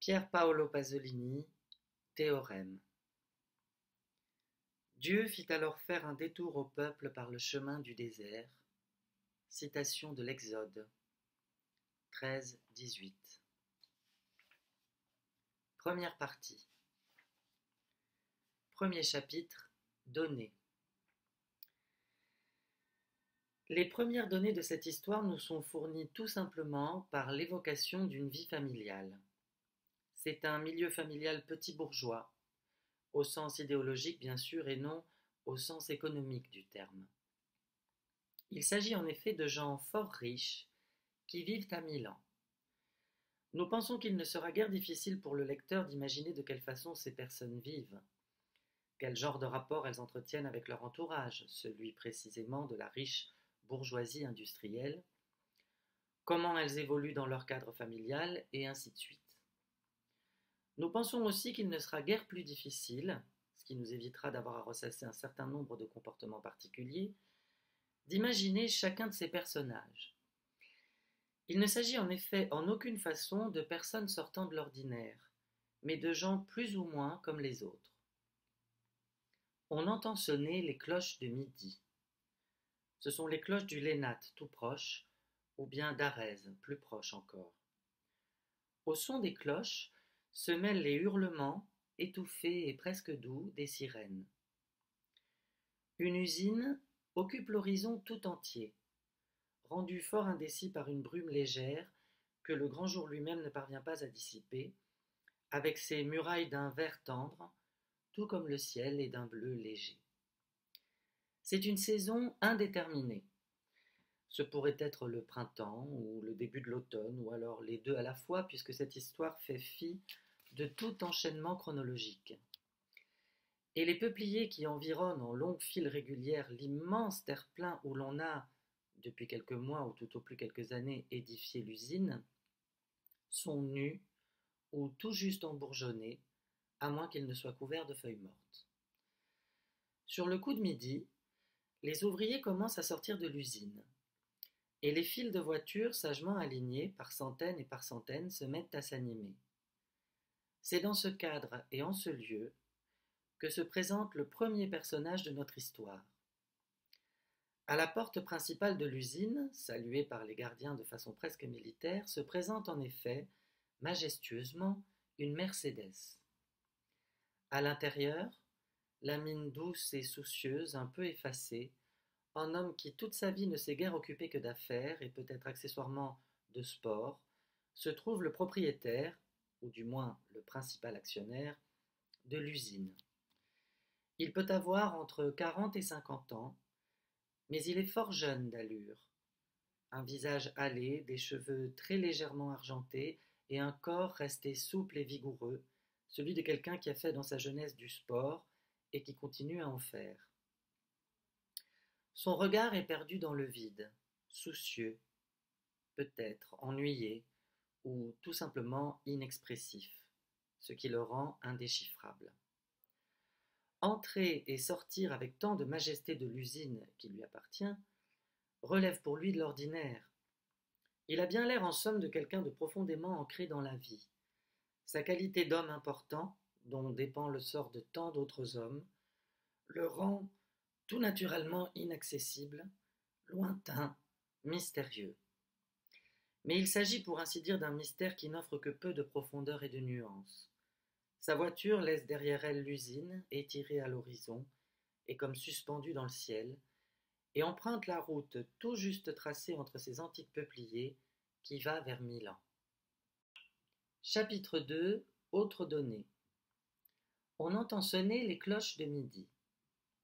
Pier Paolo Pasolini, théorème. Dieu fit alors faire un détour au peuple par le chemin du désert. Citation de l'Exode 13-18. Première partie. Premier chapitre. Données. Les premières données de cette histoire nous sont fournies tout simplement par l'évocation d'une vie familiale. C'est un milieu familial petit bourgeois, au sens idéologique bien sûr et non au sens économique du terme. Il s'agit en effet de gens fort riches qui vivent à Milan. Nous pensons qu'il ne sera guère difficile pour le lecteur d'imaginer de quelle façon ces personnes vivent, quel genre de rapport elles entretiennent avec leur entourage, celui précisément de la riche bourgeoisie industrielle, comment elles évoluent dans leur cadre familial, et ainsi de suite. Nous pensons aussi qu'il ne sera guère plus difficile, ce qui nous évitera d'avoir à ressasser un certain nombre de comportements particuliers, d'imaginer chacun de ces personnages. Il ne s'agit en effet en aucune façon de personnes sortant de l'ordinaire, mais de gens plus ou moins comme les autres. On entend sonner les cloches de midi. Ce sont les cloches du Lénat tout proche, ou bien d'Arèse plus proche encore. Au son des cloches se mêlent les hurlements, étouffés et presque doux, des sirènes. Une usine occupe l'horizon tout entier, rendu fort indécis par une brume légère que le grand jour lui-même ne parvient pas à dissiper, avec ses murailles d'un vert tendre, tout comme le ciel est d'un bleu léger. C'est une saison indéterminée. Ce pourrait être le printemps ou le début de l'automne, ou alors les deux à la fois, puisque cette histoire fait fi de tout enchaînement chronologique. Et les peupliers qui environnent en longues files régulières l'immense terre-plein où l'on a, depuis quelques mois ou tout au plus quelques années, édifié l'usine, sont nus ou tout juste embourgeonnés, à moins qu'ils ne soient couverts de feuilles mortes. Sur le coup de midi, les ouvriers commencent à sortir de l'usine, et les files de voitures sagement alignées par centaines et par centaines se mettent à s'animer. C'est dans ce cadre et en ce lieu que se présente le premier personnage de notre histoire. À la porte principale de l'usine, saluée par les gardiens de façon presque militaire, se présente en effet, majestueusement, une Mercedes. À l'intérieur, la mine douce et soucieuse, un peu effacée, un homme qui toute sa vie ne s'est guère occupé que d'affaires et peut-être accessoirement de sport, se trouve le propriétaire, ou du moins le principal actionnaire, de l'usine. Il peut avoir entre 40 et 50 ans, mais il est fort jeune d'allure. Un visage hâlé, des cheveux très légèrement argentés et un corps resté souple et vigoureux, celui de quelqu'un qui a fait dans sa jeunesse du sport et qui continue à en faire. Son regard est perdu dans le vide, soucieux, peut-être ennuyé, ou tout simplement inexpressif, ce qui le rend indéchiffrable. Entrer et sortir avec tant de majesté de l'usine qui lui appartient relève pour lui de l'ordinaire. Il a bien l'air en somme de quelqu'un de profondément ancré dans la vie. Sa qualité d'homme important, dont dépend le sort de tant d'autres hommes, le rend tout naturellement inaccessible, lointain, mystérieux. Mais il s'agit pour ainsi dire d'un mystère qui n'offre que peu de profondeur et de nuances. Sa voiture laisse derrière elle l'usine, étirée à l'horizon, et comme suspendue dans le ciel, et emprunte la route tout juste tracée entre ces antiques peupliers qui va vers Milan. Chapitre 2. Autres données. On entend sonner les cloches de midi.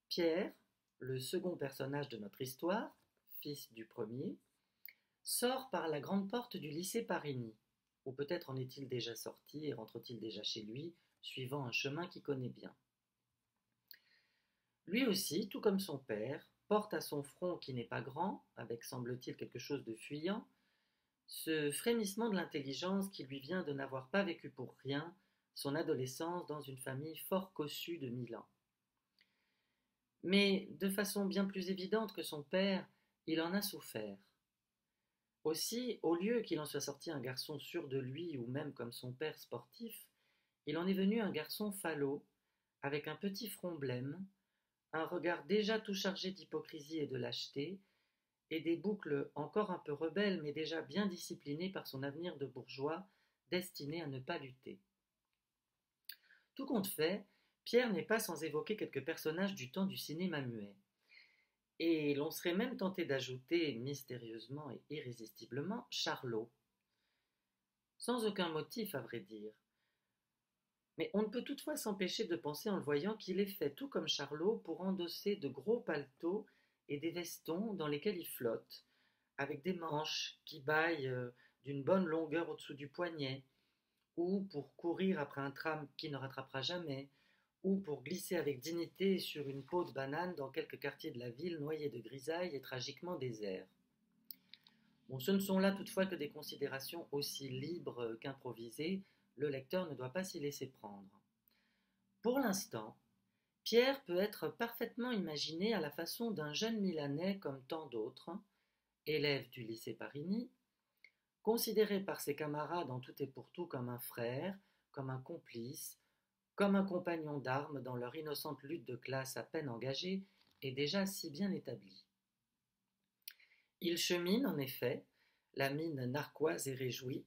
Pierre, le second personnage de notre histoire, fils du premier, sort par la grande porte du lycée Parini, ou peut-être en est-il déjà sorti et rentre-t-il déjà chez lui, suivant un chemin qu'il connaît bien. Lui aussi, tout comme son père, porte à son front qui n'est pas grand, avec semble-t-il quelque chose de fuyant, ce frémissement de l'intelligence qui lui vient de n'avoir pas vécu pour rien son adolescence dans une famille fort cossue de Milan. Mais de façon bien plus évidente que son père, il en a souffert. Aussi, au lieu qu'il en soit sorti un garçon sûr de lui ou même comme son père sportif, il en est venu un garçon falot, avec un petit front blême, un regard déjà tout chargé d'hypocrisie et de lâcheté, et des boucles encore un peu rebelles mais déjà bien disciplinées par son avenir de bourgeois destiné à ne pas lutter. Tout compte fait, Pierre n'est pas sans évoquer quelques personnages du temps du cinéma muet. Et l'on serait même tenté d'ajouter mystérieusement et irrésistiblement Charlot, sans aucun motif à vrai dire. Mais on ne peut toutefois s'empêcher de penser en le voyant qu'il est fait tout comme Charlot pour endosser de gros paletots et des vestons dans lesquels il flotte, avec des manches qui bâillent d'une bonne longueur au-dessous du poignet, ou pour courir après un tram qui ne rattrapera jamais, ou pour glisser avec dignité sur une peau de banane dans quelques quartiers de la ville noyés de grisaille et tragiquement déserts. Bon, ce ne sont là toutefois que des considérations aussi libres qu'improvisées, le lecteur ne doit pas s'y laisser prendre. Pour l'instant, Pierre peut être parfaitement imaginé à la façon d'un jeune Milanais comme tant d'autres, élève du lycée Parini, considéré par ses camarades en tout et pour tout comme un frère, comme un complice, comme un compagnon d'armes dans leur innocente lutte de classe à peine engagée et déjà si bien établie. Il chemine, en effet, la mine narquoise et réjouie,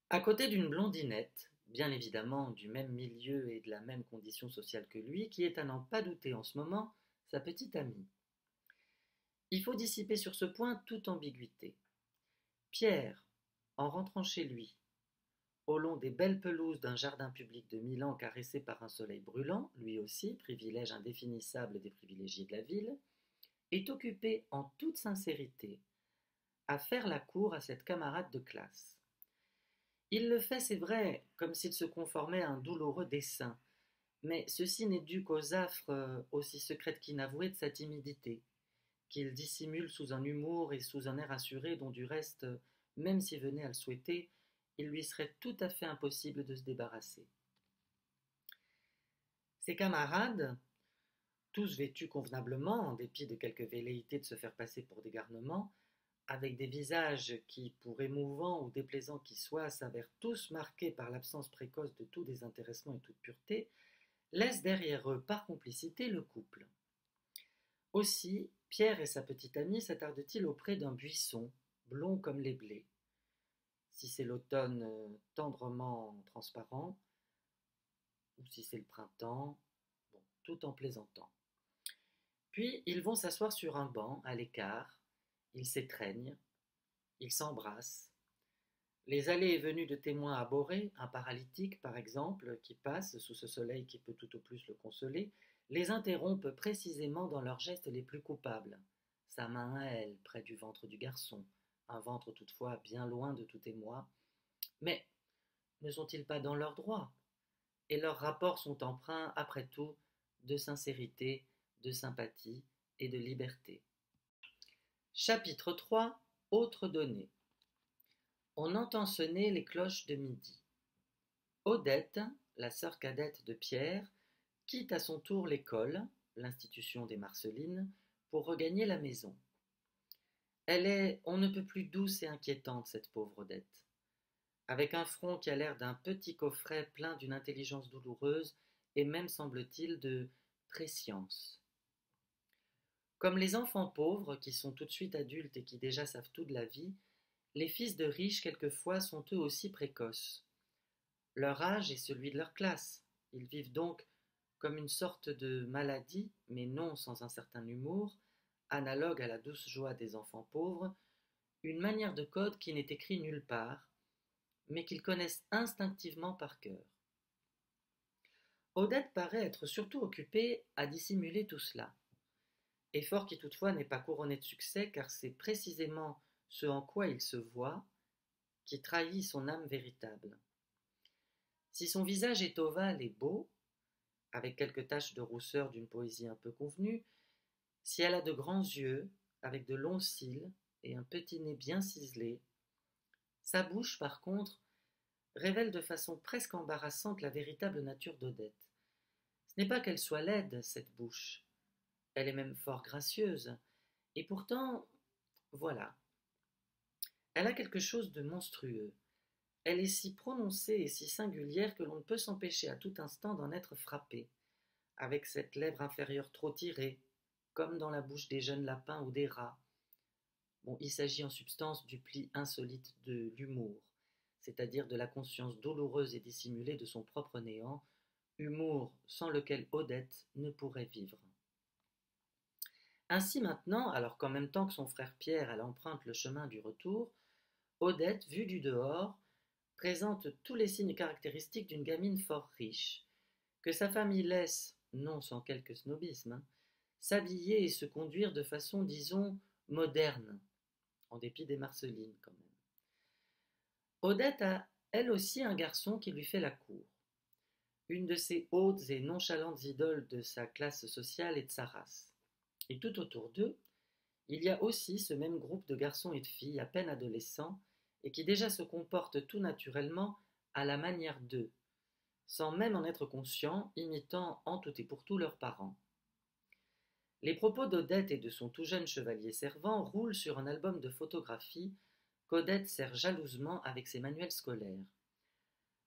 à côté d'une blondinette, bien évidemment du même milieu et de la même condition sociale que lui, qui est à n'en pas douter en ce moment sa petite amie. Il faut dissiper sur ce point toute ambiguïté. Pierre, en rentrant chez lui, au long des belles pelouses d'un jardin public de Milan caressé par un soleil brûlant, lui aussi, privilège indéfinissable des privilégiés de la ville, est occupé en toute sincérité à faire la cour à cette camarade de classe. Il le fait, c'est vrai, comme s'il se conformait à un douloureux dessein, mais ceci n'est dû qu'aux affres aussi secrètes qu'inavouées de sa timidité, qu'il dissimule sous un humour et sous un air assuré dont du reste, même s'il venait à le souhaiter, il lui serait tout à fait impossible de se débarrasser. Ses camarades, tous vêtus convenablement, en dépit de quelques velléités de se faire passer pour des garnements, avec des visages qui, pour émouvants ou déplaisants qu'ils soient, s'avèrent tous marqués par l'absence précoce de tout désintéressement et toute pureté, laissent derrière eux, par complicité, le couple. Aussi, Pierre et sa petite amie s'attardent-ils auprès d'un buisson, blond comme les blés. Si c'est l'automne tendrement transparent, ou si c'est le printemps, bon, tout en plaisantant. Puis ils vont s'asseoir sur un banc, à l'écart, ils s'étreignent, ils s'embrassent. Les allées et venues de témoins abhorrés, un paralytique par exemple, qui passe sous ce soleil qui peut tout au plus le consoler, les interrompent précisément dans leurs gestes les plus coupables. Sa main à elle, près du ventre du garçon, un ventre toutefois bien loin de tout émoi. Mais ne sont-ils pas dans leurs droits? Et leurs rapports sont empreints, après tout, de sincérité, de sympathie et de liberté. Chapitre 3. Autres données. On entend sonner les cloches de midi. Odette, la sœur cadette de Pierre, quitte à son tour l'école, l'institution des Marcelines, pour regagner la maison. Elle est on ne peut plus douce et inquiétante, cette pauvre Odette, avec un front qui a l'air d'un petit coffret plein d'une intelligence douloureuse et même, semble-t-il, de prescience. Comme les enfants pauvres, qui sont tout de suite adultes et qui déjà savent tout de la vie, les fils de riches, quelquefois, sont eux aussi précoces. Leur âge est celui de leur classe. Ils vivent donc comme une sorte de maladie, mais non sans un certain humour, analogue à la douce joie des enfants pauvres, une manière de code qui n'est écrit nulle part, mais qu'ils connaissent instinctivement par cœur. Odette paraît être surtout occupée à dissimuler tout cela, effort qui toutefois n'est pas couronné de succès, car c'est précisément ce en quoi il se voit qui trahit son âme véritable. Si son visage est ovale et beau, avec quelques taches de rousseur d'une poésie un peu convenue, si elle a de grands yeux, avec de longs cils et un petit nez bien ciselé, sa bouche, par contre, révèle de façon presque embarrassante la véritable nature d'Odette. Ce n'est pas qu'elle soit laide, cette bouche, elle est même fort gracieuse, et pourtant, voilà. Elle a quelque chose de monstrueux. Elle est si prononcée et si singulière que l'on ne peut s'empêcher à tout instant d'en être frappé, avec cette lèvre inférieure trop tirée, comme dans la bouche des jeunes lapins ou des rats. Bon, il s'agit en substance du pli insolite de l'humour, c'est-à-dire de la conscience douloureuse et dissimulée de son propre néant, humour sans lequel Odette ne pourrait vivre. Ainsi maintenant, alors qu'en même temps que son frère Pierre, elle emprunte le chemin du retour, Odette, vue du dehors, présente tous les signes caractéristiques d'une gamine fort riche, que sa famille laisse, non sans quelque snobisme, s'habiller et se conduire de façon, disons, moderne, en dépit des Marcelines quand même. Odette a, elle aussi, un garçon qui lui fait la cour, une de ces hautes et nonchalantes idoles de sa classe sociale et de sa race. Et tout autour d'eux, il y a aussi ce même groupe de garçons et de filles à peine adolescents et qui déjà se comportent tout naturellement à la manière d'eux, sans même en être conscients, imitant en tout et pour tout leurs parents. Les propos d'Odette et de son tout jeune chevalier servant roulent sur un album de photographies qu'Odette serre jalousement avec ses manuels scolaires.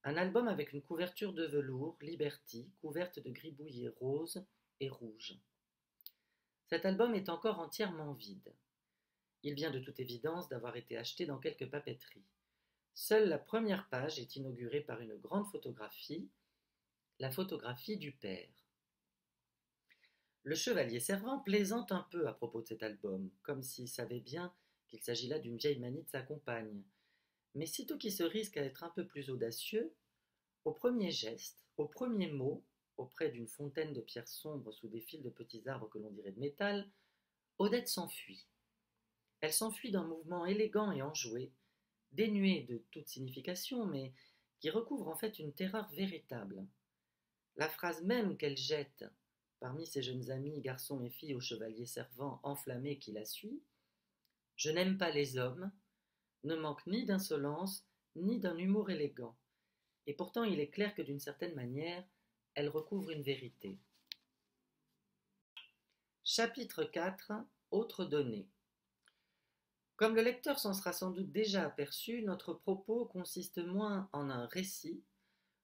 Un album avec une couverture de velours, Liberty, couverte de gribouillis roses et rouges. Cet album est encore entièrement vide. Il vient de toute évidence d'avoir été acheté dans quelque papeterie. Seule la première page est inaugurée par une grande photographie, la photographie du père. Le chevalier servant plaisante un peu à propos de cet album, comme s'il savait bien qu'il s'agit là d'une vieille manie de sa compagne. Mais sitôt qu'il se risque à être un peu plus audacieux, au premier geste, au premier mot, auprès d'une fontaine de pierres sombres sous des fils de petits arbres que l'on dirait de métal, Odette s'enfuit. Elle s'enfuit d'un mouvement élégant et enjoué, dénué de toute signification, mais qui recouvre en fait une terreur véritable. La phrase même qu'elle jette parmi ses jeunes amis, garçons et filles au chevalier servant enflammé qui la suit, « Je n'aime pas les hommes », ne manque ni d'insolence, ni d'un humour élégant. Et pourtant il est clair que d'une certaine manière, elle recouvre une vérité. Chapitre 4. Autres données. Comme le lecteur s'en sera sans doute déjà aperçu, notre propos consiste moins en un récit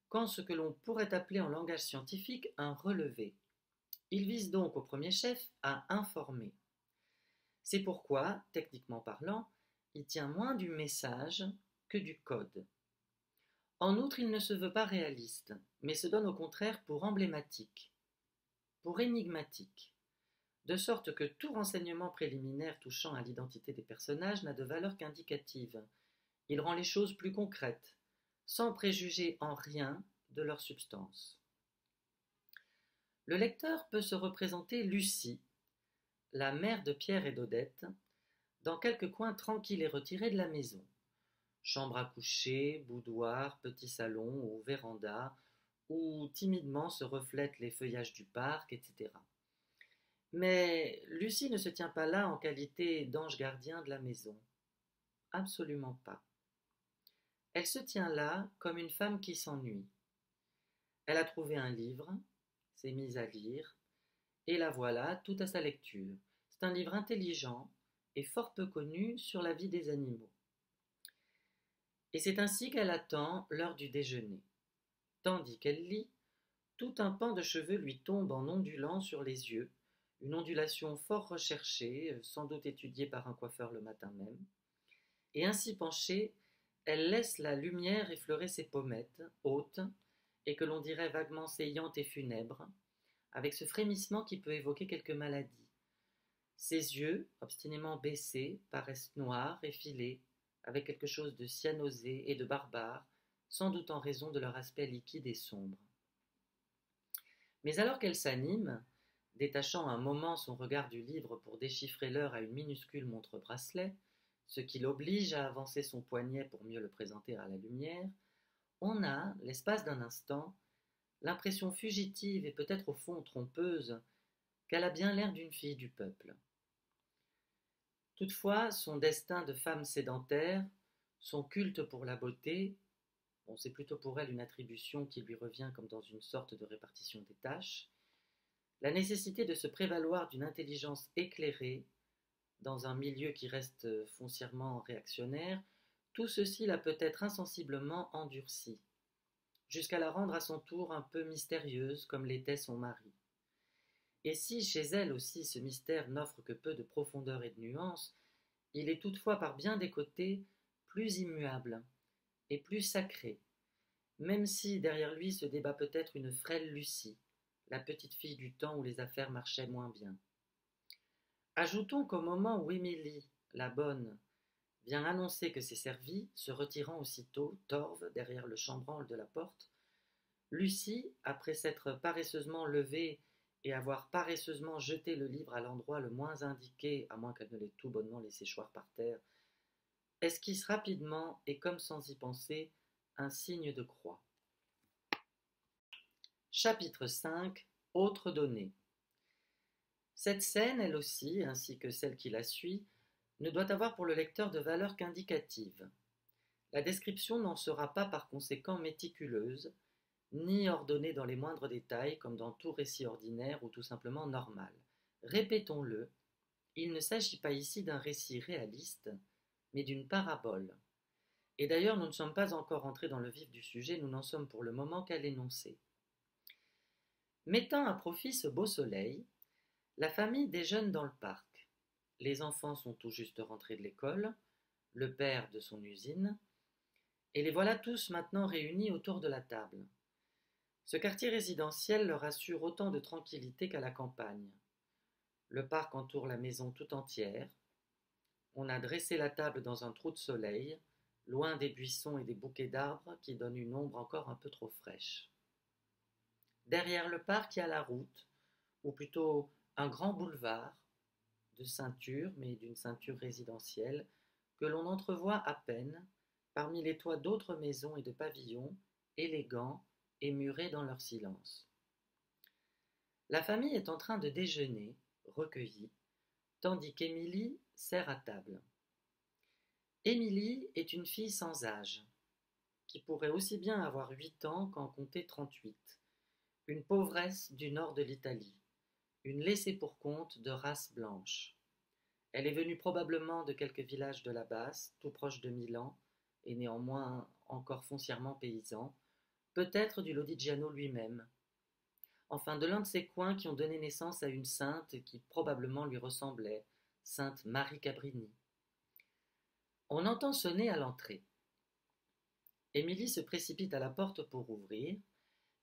qu'en ce que l'on pourrait appeler en langage scientifique un relevé. Il vise donc au premier chef à informer. C'est pourquoi, techniquement parlant, il tient moins du message que du code. En outre, il ne se veut pas réaliste, mais se donne au contraire pour emblématique, pour énigmatique, de sorte que tout renseignement préliminaire touchant à l'identité des personnages n'a de valeur qu'indicative. Il rend les choses plus concrètes, sans préjuger en rien de leur substance. Le lecteur peut se représenter Lucie, la mère de Pierre et d'Odette, dans quelque coin tranquille et retiré de la maison. Chambre à coucher, boudoir, petit salon ou véranda, où timidement se reflètent les feuillages du parc, etc. Mais Lucie ne se tient pas là en qualité d'ange gardien de la maison. Absolument pas. Elle se tient là comme une femme qui s'ennuie. Elle a trouvé un livre, s'est mise à lire, et la voilà tout à sa lecture. C'est un livre intelligent et fort peu connu sur la vie des animaux. Et c'est ainsi qu'elle attend l'heure du déjeuner. Tandis qu'elle lit, tout un pan de cheveux lui tombe en ondulant sur les yeux, une ondulation fort recherchée, sans doute étudiée par un coiffeur le matin même. Et ainsi penchée, elle laisse la lumière effleurer ses pommettes, hautes, et que l'on dirait vaguement saillantes et funèbres, avec ce frémissement qui peut évoquer quelque maladie. Ses yeux, obstinément baissés, paraissent noirs, effilés, avec quelque chose de cyanosé et de barbare, sans doute en raison de leur aspect liquide et sombre. Mais alors qu'elle s'anime, détachant un moment son regard du livre pour déchiffrer l'heure à une minuscule montre-bracelet, ce qui l'oblige à avancer son poignet pour mieux le présenter à la lumière, on a, l'espace d'un instant, l'impression fugitive et peut-être au fond trompeuse qu'elle a bien l'air d'une fille du peuple. Toutefois, son destin de femme sédentaire, son culte pour la beauté, bon, c'est plutôt pour elle une attribution qui lui revient comme dans une sorte de répartition des tâches, la nécessité de se prévaloir d'une intelligence éclairée dans un milieu qui reste foncièrement réactionnaire, tout ceci l'a peut-être insensiblement endurcie, jusqu'à la rendre à son tour un peu mystérieuse comme l'était son mari. Et si chez elle aussi ce mystère n'offre que peu de profondeur et de nuance, il est toutefois par bien des côtés plus immuable et plus sacré, même si derrière lui se débat peut-être une frêle Lucie, la petite fille du temps où les affaires marchaient moins bien. Ajoutons qu'au moment où Émilie, la bonne, vient annoncer que c'est servi, se retirant aussitôt, torve, derrière le chambranle de la porte, Lucie, après s'être paresseusement levée et avoir paresseusement jeté le livre à l'endroit le moins indiqué, à moins qu'elle ne l'ait tout bonnement laissé choir par terre, esquisse rapidement et comme sans y penser un signe de croix. Chapitre 5. Autres données. Cette scène, elle aussi, ainsi que celle qui la suit, ne doit avoir pour le lecteur de valeur qu'indicative. La description n'en sera pas par conséquent méticuleuse, ni ordonnée dans les moindres détails comme dans tout récit ordinaire ou tout simplement normal. Répétons-le, il ne s'agit pas ici d'un récit réaliste, mais d'une parabole. Et d'ailleurs, nous ne sommes pas encore entrés dans le vif du sujet, nous n'en sommes pour le moment qu'à l'énoncé. Mettant à profit ce beau soleil, la famille déjeune dans le parc. Les enfants sont tout juste rentrés de l'école, le père de son usine, et les voilà tous maintenant réunis autour de la table. Ce quartier résidentiel leur assure autant de tranquillité qu'à la campagne. Le parc entoure la maison tout entière. On a dressé la table dans un trou de soleil, loin des buissons et des bouquets d'arbres qui donnent une ombre encore un peu trop fraîche. Derrière le parc, il y a la route, ou plutôt un grand boulevard, de ceinture, mais d'une ceinture résidentielle, que l'on entrevoit à peine parmi les toits d'autres maisons et de pavillons, élégants et murés dans leur silence. La famille est en train de déjeuner, recueillie, tandis qu'Émilie sert à table. Émilie est une fille sans âge, qui pourrait aussi bien avoir 8 ans qu'en compter 38, une pauvresse du nord de l'Italie, une laissée-pour-compte de race blanche. Elle est venue probablement de quelques villages de la Basse, tout proche de Milan, et néanmoins encore foncièrement paysan, peut-être du Lodigiano lui-même, enfin de l'un de ces coins qui ont donné naissance à une sainte qui probablement lui ressemblait, sainte Marie Cabrini. On entend sonner à l'entrée. Émilie se précipite à la porte pour ouvrir,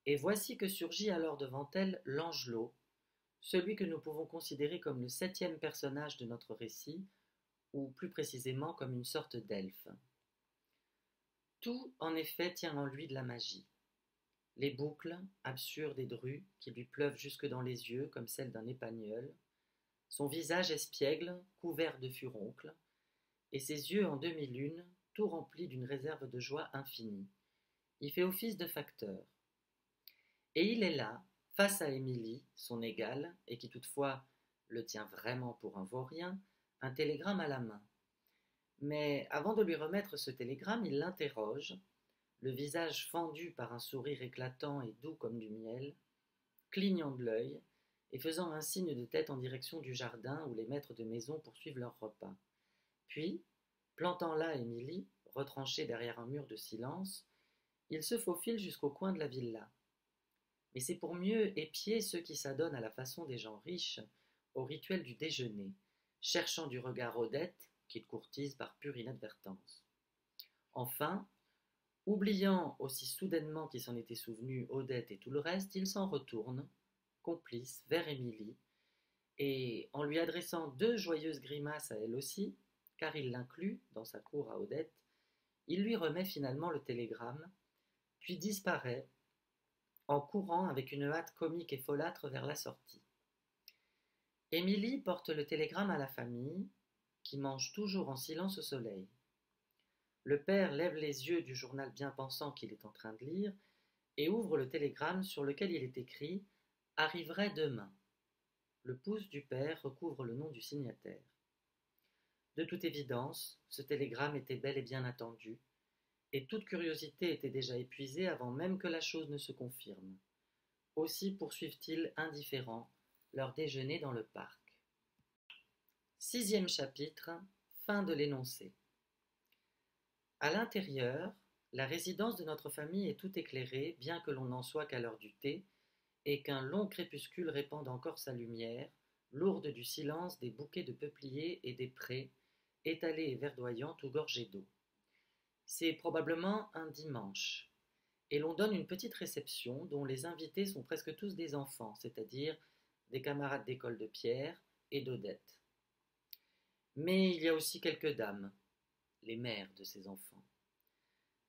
et voici que surgit alors devant elle l'Angelot, celui que nous pouvons considérer comme le 7e personnage de notre récit, ou plus précisément comme une sorte d'elfe. Tout, en effet, tient en lui de la magie. Les boucles, absurdes et drues, qui lui pleuvent jusque dans les yeux comme celles d'un épagneul, son visage espiègle, couvert de furoncles, et ses yeux en demi-lune, tout remplis d'une réserve de joie infinie. Il fait office de facteur. Et il est là, face à Émilie, son égale, et qui toutefois le tient vraiment pour un vaurien, un télégramme à la main. Mais avant de lui remettre ce télégramme, il l'interroge, le visage fendu par un sourire éclatant et doux comme du miel, clignant de l'œil et faisant un signe de tête en direction du jardin où les maîtres de maison poursuivent leur repas. Puis, plantant là Émilie, retranchée derrière un mur de silence, il se faufile jusqu'au coin de la villa. Mais c'est pour mieux épier ceux qui s'adonnent à la façon des gens riches au rituel du déjeuner, cherchant du regard Odette, qu'ils courtisent par pure inadvertance. Enfin, oubliant aussi soudainement qu'il s'en était souvenu Odette et tout le reste, il s'en retourne, complice, vers Émilie, et en lui adressant 2 joyeuses grimaces à elle aussi, car il l'inclut dans sa cour à Odette, il lui remet finalement le télégramme, puis disparaît, en courant avec une hâte comique et folâtre vers la sortie. Émilie porte le télégramme à la famille, qui mange toujours en silence au soleil. Le père lève les yeux du journal bien pensant qu'il est en train de lire et ouvre le télégramme sur lequel il est écrit « Arriverait demain ». Le pouce du père recouvre le nom du signataire. De toute évidence, ce télégramme était bel et bien attendu, et toute curiosité était déjà épuisée avant même que la chose ne se confirme. Aussi poursuivent-ils indifférents leur déjeuner dans le parc. Sixième chapitre, fin de l'énoncé. À l'intérieur, la résidence de notre famille est tout éclairée, bien que l'on n'en soit qu'à l'heure du thé, et qu'un long crépuscule répande encore sa lumière, lourde du silence des bouquets de peupliers et des prés, étalés et verdoyants tout gorgés d'eau. C'est probablement un dimanche, et l'on donne une petite réception dont les invités sont presque tous des enfants, c'est-à-dire des camarades d'école de Pierre et d'Odette. Mais il y a aussi quelques dames, les mères de ces enfants.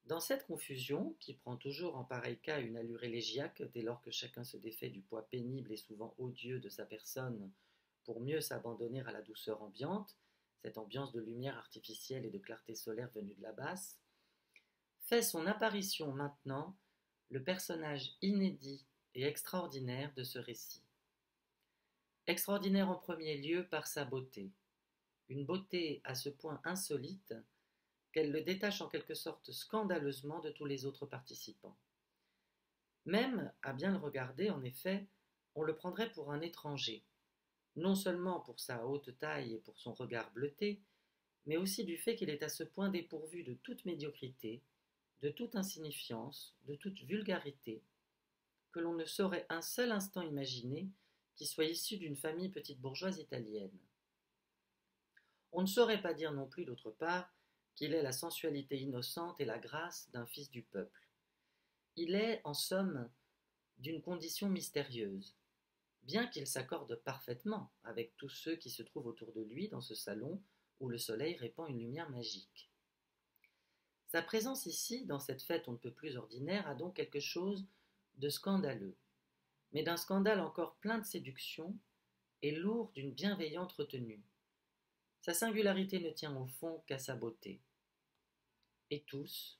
Dans cette confusion, qui prend toujours en pareil cas une allure élégiaque dès lors que chacun se défait du poids pénible et souvent odieux de sa personne pour mieux s'abandonner à la douceur ambiante, cette ambiance de lumière artificielle et de clarté solaire venue de la basse, fait son apparition maintenant le personnage inédit et extraordinaire de ce récit. Extraordinaire en premier lieu par sa beauté, une beauté à ce point insolite qu'elle le détache en quelque sorte scandaleusement de tous les autres participants. Même, à bien le regarder, en effet, on le prendrait pour un étranger, non seulement pour sa haute taille et pour son regard bleuté, mais aussi du fait qu'il est à ce point dépourvu de toute médiocrité, de toute insignifiance, de toute vulgarité, que l'on ne saurait un seul instant imaginer qu'il soit issu d'une famille petite bourgeoise italienne. On ne saurait pas dire non plus, d'autre part, qu'il ait la sensualité innocente et la grâce d'un fils du peuple. Il est, en somme, d'une condition mystérieuse, bien qu'il s'accorde parfaitement avec tous ceux qui se trouvent autour de lui dans ce salon où le soleil répand une lumière magique. Sa présence ici, dans cette fête on ne peut plus ordinaire, a donc quelque chose de scandaleux, mais d'un scandale encore plein de séduction et lourd d'une bienveillante retenue. Sa singularité ne tient au fond qu'à sa beauté. Et tous,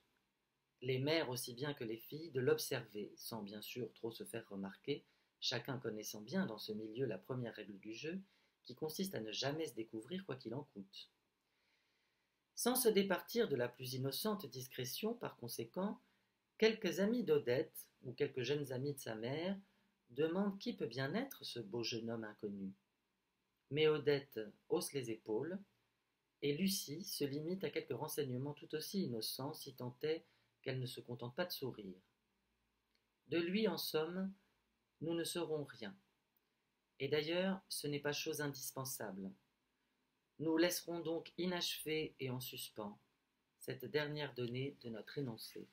les mères aussi bien que les filles, de l'observer, sans bien sûr trop se faire remarquer, chacun connaissant bien dans ce milieu la première règle du jeu, qui consiste à ne jamais se découvrir quoi qu'il en coûte. Sans se départir de la plus innocente discrétion, par conséquent, quelques amis d'Odette, ou quelques jeunes amis de sa mère, demandent qui peut bien être ce beau jeune homme inconnu. Mais Odette hausse les épaules, et Lucie se limite à quelques renseignements tout aussi innocents, si tant est qu'elle ne se contente pas de sourire. De lui, en somme, nous ne saurons rien. Et d'ailleurs, ce n'est pas chose indispensable. Nous laisserons donc inachevée et en suspens cette dernière donnée de notre énoncé.